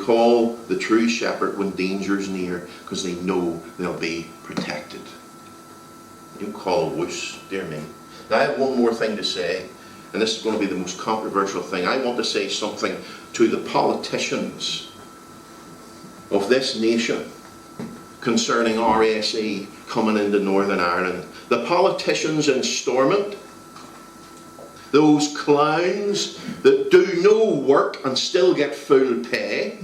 call the true shepherd when danger's near, because they know they'll be protected. They don't call a wuss, dear me. Now I have one more thing to say, and this is going to be the most controversial thing. I want to say something to the politicians of this nation concerning RSE coming into Northern Ireland. The politicians in Stormont, those clowns that do no work and still get full pay.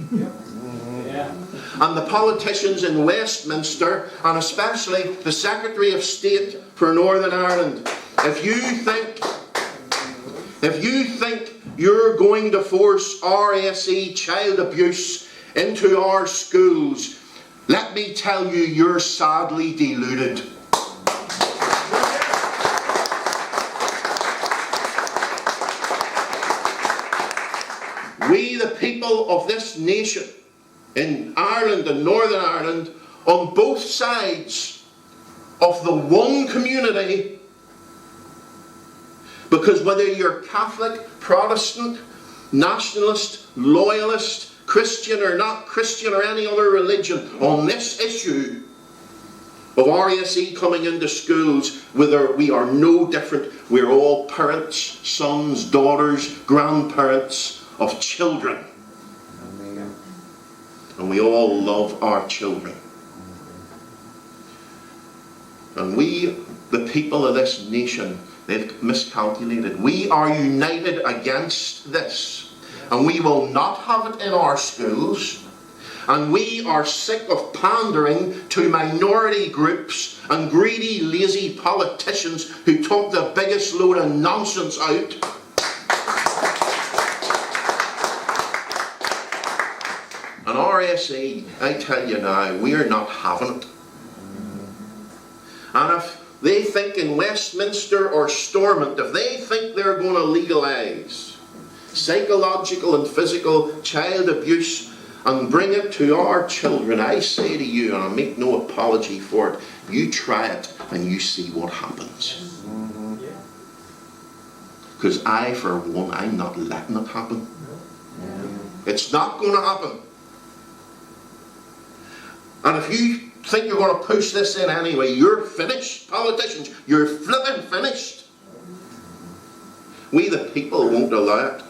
And the politicians in Westminster, and especially the Secretary of State for Northern Ireland, if you think you're going to force RSE child abuse into our schools, let me tell you, you're sadly deluded. We, the people of this nation, in Ireland and Northern Ireland, on both sides of the one community, because whether you're Catholic, Protestant, nationalist, loyalist, Christian or not Christian or any other religion, on this issue of RSE coming into schools, whether we are no different. We're all parents, sons, daughters, grandparents of children. And we all love our children. And we, the people of this nation, they've miscalculated. We are united against this. And we will not have it in our schools. And we are sick of pandering to minority groups and greedy, lazy politicians who talk the biggest load of nonsense out. And RSE, I tell you now, we are not having it. And if they think in Westminster or Stormont, if they think they're going to legalise psychological and physical child abuse and bring it to our children, I say to you, and I make no apology for it, you try it and you see what happens. Because I, for one, I'm not letting it happen. It's not going to happen. And if you think you're going to push this in anyway, you're finished, politicians. You're flipping finished. We, the people, won't allow it.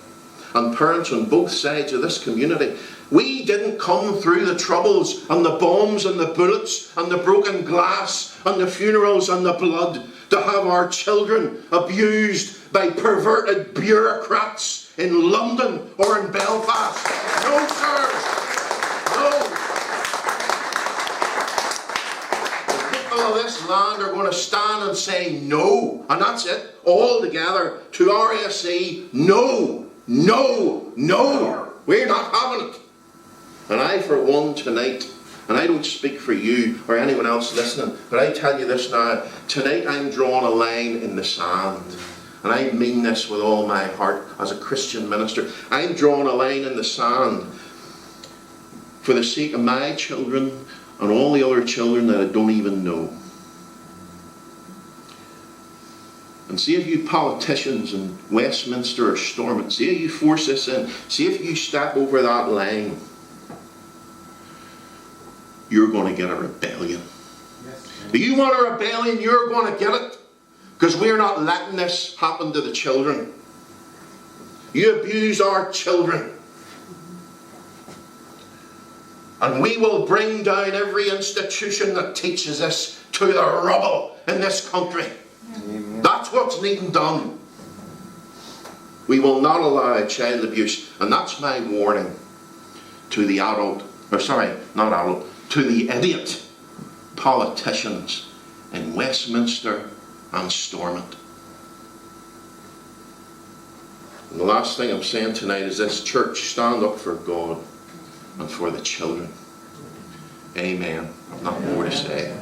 And parents on both sides of this community, we didn't come through the troubles and the bombs and the bullets and the broken glass and the funerals and the blood to have our children abused by perverted bureaucrats in London or in Belfast. No, sir. No. The people of this land are going to stand and say no, and that's it, all together, to RSE. No. No, no, we're not having it. And I, for one, tonight, and I don't speak for you or anyone else listening, but I tell you this now, tonight I'm drawing a line in the sand. And I mean this with all my heart as a Christian minister. I'm drawing a line in the sand for the sake of my children and all the other children that I don't even know. And see if you politicians in Westminster or Stormont, see if you force this in, see if you step over that line, you're going to get a rebellion. Yes. If you want a rebellion, you're going to get it. Because we're not letting this happen to the children. You abuse our children. And we will bring down every institution that teaches this to the rubble in this country. Amen. That's what's needing done. We will not allow child abuse. And that's my warning to the to the idiot politicians in Westminster and Stormont. And the last thing I'm saying tonight is this: church, stand up for God and for the children. Amen. I've not more to say.